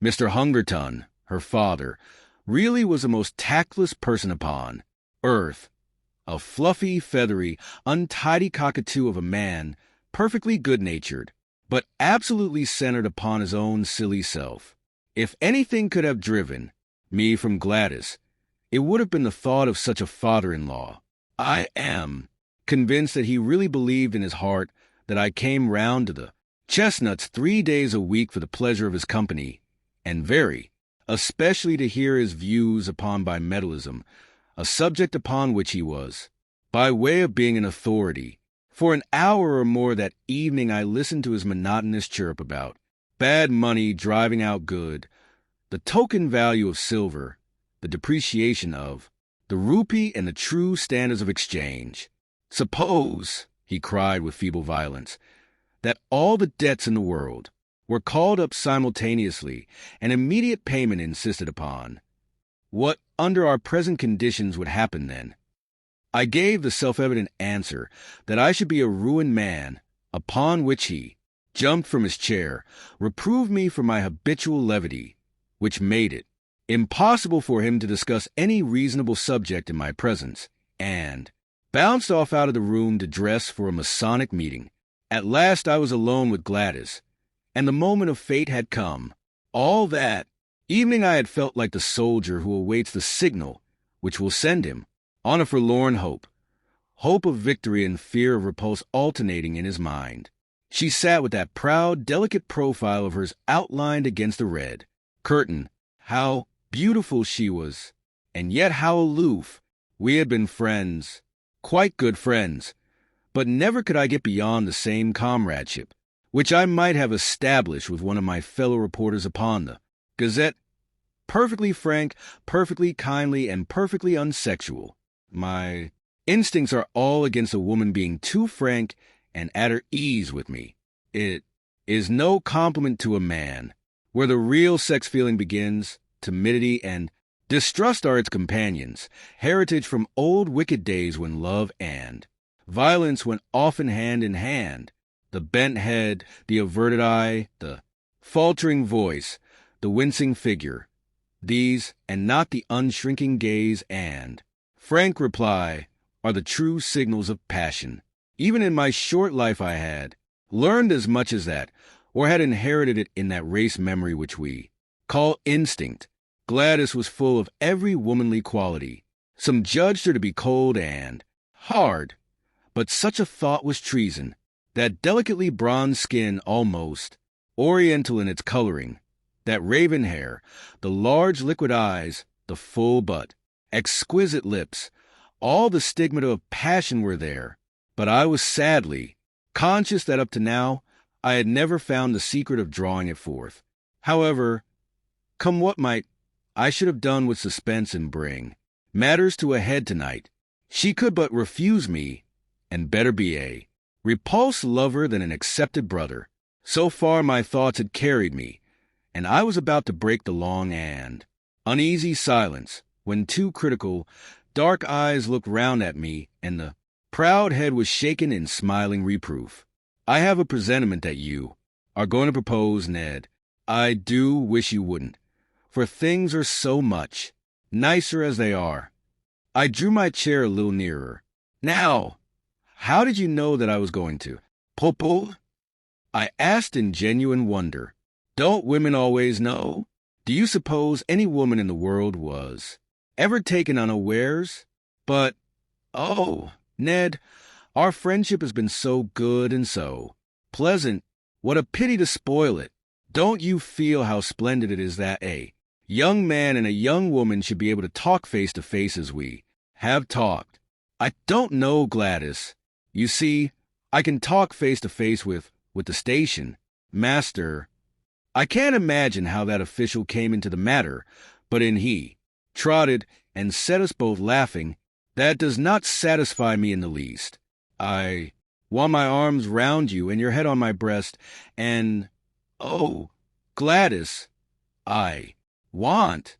Mr. Hungerton, her father, really was the most tactless person upon earth, a fluffy, feathery, untidy cockatoo of a man, perfectly good-natured, but absolutely centered upon his own silly self. If anything could have driven me from Gladys, it would have been the thought of such a father-in-law. I am convinced that he really believed in his heart that I came round to the Chestnuts 3 days a week for the pleasure of his company, and especially to hear his views upon bimetallism, a subject upon which he was, by way of being an authority. For an hour or more that evening I listened to his monotonous chirp about bad money driving out good, the token value of silver, the depreciation of the rupee, and the true standards of exchange. Suppose, he cried with feeble violence, that all the debts in the world were called up simultaneously and immediate payment insisted upon. What, under our present conditions, would happen then? I gave the self-evident answer that I should be a ruined man, upon which he jumped from his chair, reproved me for my habitual levity, which made it impossible for him to discuss any reasonable subject in my presence, and bounced off out of the room to dress for a Masonic meeting. At last I was alone with Gladys, and the moment of fate had come. All that evening I had felt like the soldier who awaits the signal which will send him on a forlorn hope of victory and fear of repulse alternating in his mind. She sat with that proud, delicate profile of hers outlined against the red curtain. How beautiful she was, and yet how aloof. We had been friends, quite good friends, but never could I get beyond the same comradeship, which I might have established with one of my fellow reporters upon the Gazette, perfectly frank, perfectly kindly, and perfectly unsexual. My instincts are all against a woman being too frank and at her ease with me. It is no compliment to a man. Where the real sex feeling begins, timidity and distrust are its companions, heritage from old wicked days when love and violence went often hand in hand. The bent head, the averted eye, the faltering voice, the wincing figure, these, and not the unshrinking gaze and frank reply, are the true signals of passion. Even in my short life I had learned as much as that, or had inherited it in that race memory which we call instinct. Gladys was full of every womanly quality. Some judged her to be cold and hard, but such a thought was treason. That delicately bronzed skin, almost oriental in its coloring, that raven hair, the large liquid eyes, the full but exquisite lips, all the stigmata of passion were there. But I was sadly conscious that up to now I had never found the secret of drawing it forth. However, come what might, I should have done with suspense and bring matters to a head tonight. She could but refuse me, and better be a repulsed lover than an accepted brother. So far my thoughts had carried me, and I was about to break the long and uneasy silence, when two critical, dark eyes looked round at me, and the proud head was shaken in smiling reproof. I have a presentiment that you are going to propose, Ned. I do wish you wouldn't, for things are so much nicer as they are. I drew my chair a little nearer. Now, how did you know that I was going to propose? I asked in genuine wonder. Don't women always know? Do you suppose any woman in the world was ever taken unawares? But, oh, Ned, our friendship has been so good and so pleasant. What a pity to spoil it. Don't you feel how splendid it is that a young man and a young woman should be able to talk face to face as we have talked? I don't know, Gladys. You see, I can talk face to face with the station master. I can't imagine how that official came into the matter, but in he trotted and set us both laughing. That does not satisfy me in the least. I want my arms round you and your head on my breast, and, oh, Gladys, I want.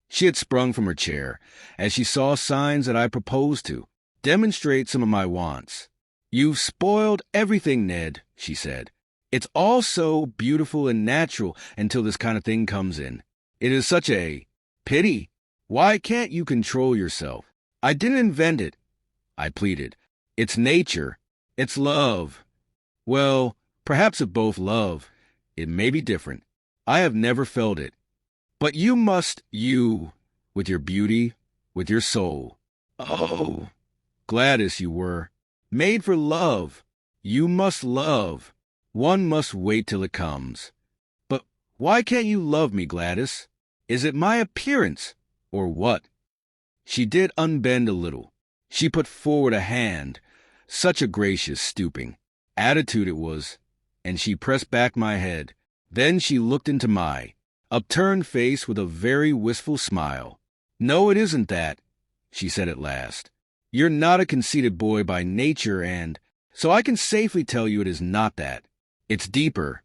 She had sprung from her chair as she saw signs that I proposed to demonstrate some of my wants. You've spoiled everything, Ned, she said. It's all so beautiful and natural until this kind of thing comes in. It is such a pity. Why can't you control yourself? I didn't invent it, I pleaded. It's nature. It's love. Well, perhaps if both love, it may be different. I have never felt it. But you must, with your beauty, with your soul. Oh, Gladys, you were made for love. You must love. One must wait till it comes. But why can't you love me, Gladys? Is it my appearance, or what? She did unbend a little. She put forward a hand, such a gracious, stooping attitude it was, and she pressed back my head. Then she looked into my upturned face with a very wistful smile. No, it isn't that, she said at last. You're not a conceited boy by nature, and so I can safely tell you it is not that. It's deeper.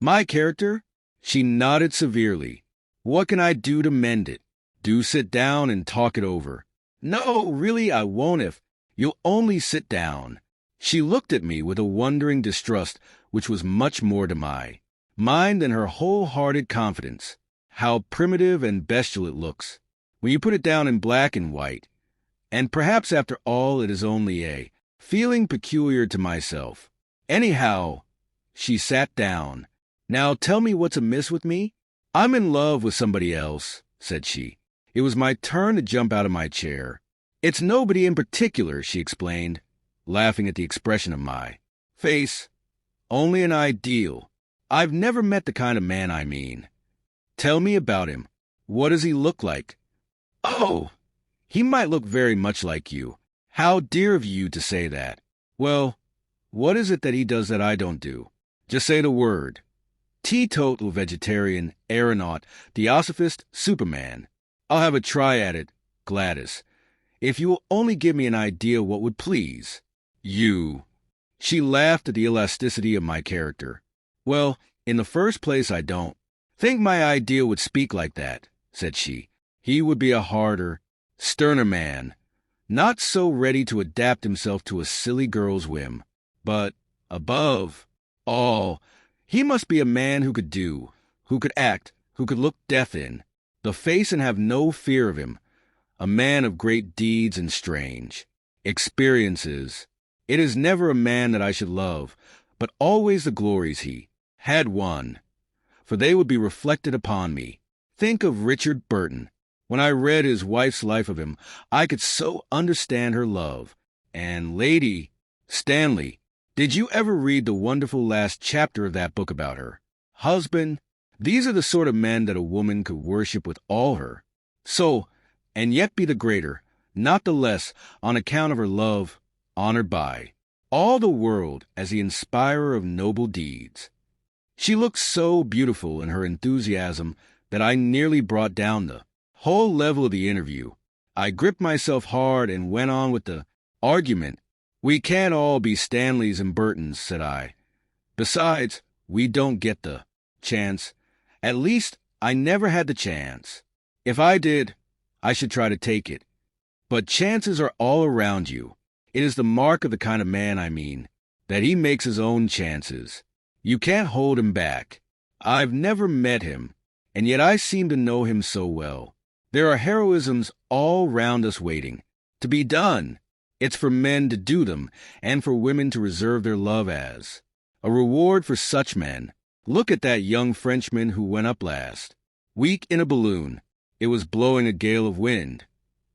My character? She nodded severely. What can I do to mend it? Do sit down and talk it over. No, really, I won't if you'll only sit down. She looked at me with a wondering distrust which was much more to my mind than her wholehearted confidence. How primitive and bestial it looks, when you put it down in black and white. And perhaps after all it is only a feeling peculiar to myself. Anyhow, she sat down. Now tell me what's amiss with me? I'm in love with somebody else, said she. It was my turn to jump out of my chair. It's nobody in particular, she explained, laughing at the expression of my face. Only an ideal. I've never met the kind of man I mean. Tell me about him. What does he look like? Oh, he might look very much like you. How dear of you to say that. Well, what is it that he does that I don't do? Just say the word. Teetotal vegetarian, aeronaut, theosophist, superman. I'll have a try at it, Gladys. If you will only give me an idea what would please. You. She laughed at the elasticity of my character. Well, in the first place, I don't think my idea would speak like that, said she. He would be a harder, sterner man, not so ready to adapt himself to a silly girl's whim. But, above all, he must be a man who could do, who could act, who could look death in the face and have no fear of him, a man of great deeds and strange experiences. It is never a man that I should love, but always the glories he had won, for they would be reflected upon me. Think of Richard Burton. When I read his wife's life of him, I could so understand her love. And Lady Stanley, did you ever read the wonderful last chapter of that book about her husband? These are the sort of men that a woman could worship with all her soul, and yet be the greater, not the less, on account of her love, honored by all the world as the inspirer of noble deeds. She looked so beautiful in her enthusiasm that I nearly brought down the whole level of the interview. I gripped myself hard and went on with the argument. We can't all be Stanleys and Burtons, said I. Besides, we don't get the chance. At least, I never had the chance. If I did, I should try to take it. But chances are all around you. It is the mark of the kind of man I mean, that he makes his own chances. You can't hold him back. I've never met him, and yet I seem to know him so well. There are heroisms all round us waiting to be done. It's for men to do them, and for women to reserve their love as a reward for such men. Look at that young Frenchman who went up last, weak in a balloon. It was blowing a gale of wind,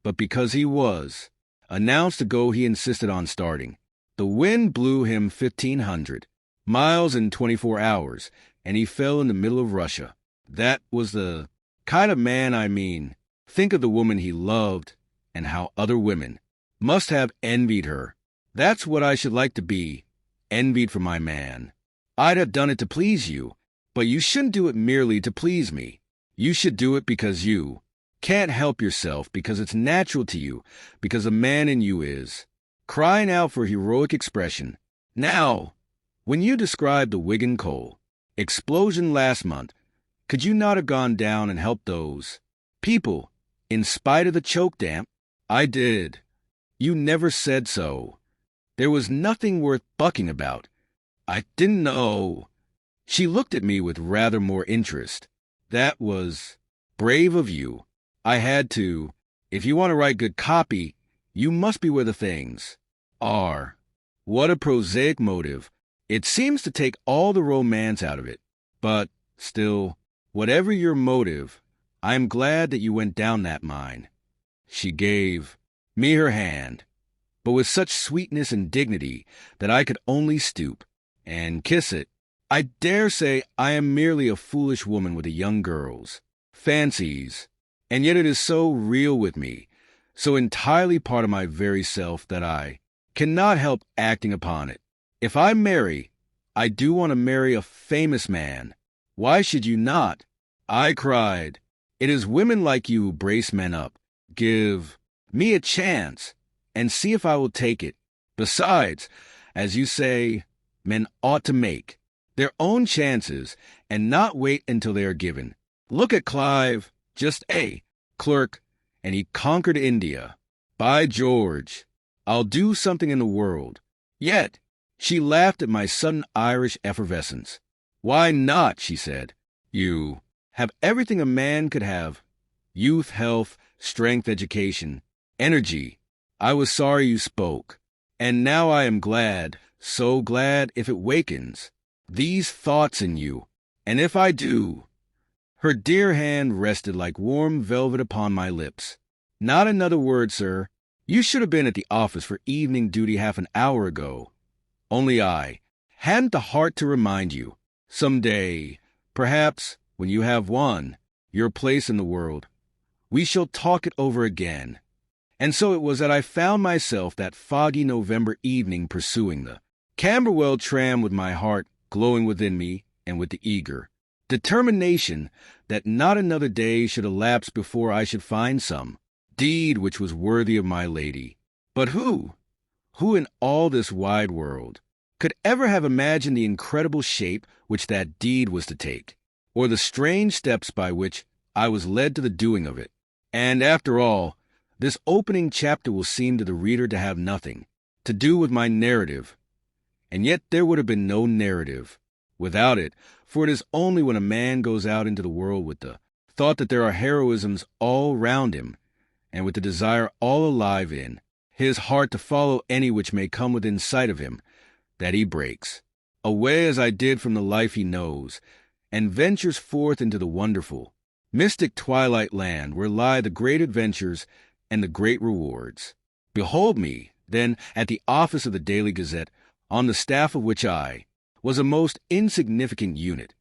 but because he was announced to go, he insisted on starting. The wind blew him 1,500 miles in 24 hours, and he fell in the middle of Russia. That was the kind of man I mean. Think of the woman he loved, and how other women must have envied her. That's what I should like to be, envied for my man. I'd have done it to please you, but you shouldn't do it merely to please me. You should do it because you can't help yourself, because it's natural to you, because a man in you is crying out for heroic expression. Now, when you described the Wigan coal explosion last month, could you not have gone down and helped those people, in spite of the choke damp? I did. You never said so. There was nothing worth bucking about. I didn't know. She looked at me with rather more interest. That was brave of you. I had to. If you want to write good copy, you must be where the things are. What a prosaic motive. It seems to take all the romance out of it. But still, whatever your motive, I am glad that you went down that mine. She gave me her hand, but with such sweetness and dignity that I could only stoop and kiss it. I dare say I am merely a foolish woman with a young girl's fancies, and yet it is so real with me, so entirely part of my very self that I cannot help acting upon it. If I marry, I do want to marry a famous man. Why should you not? I cried. It is women like you who brace men up. Give me a chance, and see if I will take it. Besides, as you say, men ought to make their own chances and not wait until they are given. Look at Clive, just a clerk, and he conquered India. By George, I'll do something in the world. Yet, she laughed at my sudden Irish effervescence. Why not, she said. You have everything a man could have. Youth, health, strength, education, energy. I was sorry you spoke. And now I am glad, so glad if it wakens these thoughts in you. And if I do. Her dear hand rested like warm velvet upon my lips. Not another word, sir. You should have been at the office for evening duty half an hour ago. Only I hadn't the heart to remind you. Some day, perhaps, when you have won your place in the world, we shall talk it over again. And so it was that I found myself that foggy November evening pursuing the Camberwell tram with my heart glowing within me and with the eager determination that not another day should elapse before I should find some deed which was worthy of my lady. But who in all this wide world, could ever have imagined the incredible shape which that deed was to take, or the strange steps by which I was led to the doing of it? And after all, this opening chapter will seem to the reader to have nothing to do with my narrative. And yet there would have been no narrative without it, for it is only when a man goes out into the world with the thought that there are heroisms all round him, and with the desire all alive in his heart to follow any which may come within sight of him, that he breaks away as I did from the life he knows, and ventures forth into the wonderful, mystic twilight land where lie the great adventures and the great rewards. Behold me, then, at the office of the Daily Gazette, on the staff of which I was a most insignificant unit,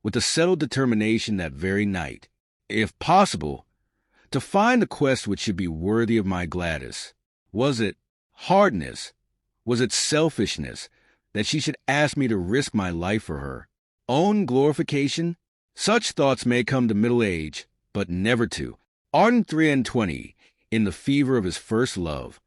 with the settled determination that very night, if possible, to find the quest which should be worthy of my Gladys. Was it hardness? Was it selfishness that she should ask me to risk my life for her own glorification? Such thoughts may come to middle age, but never to ardent 23, in the fever of his first love.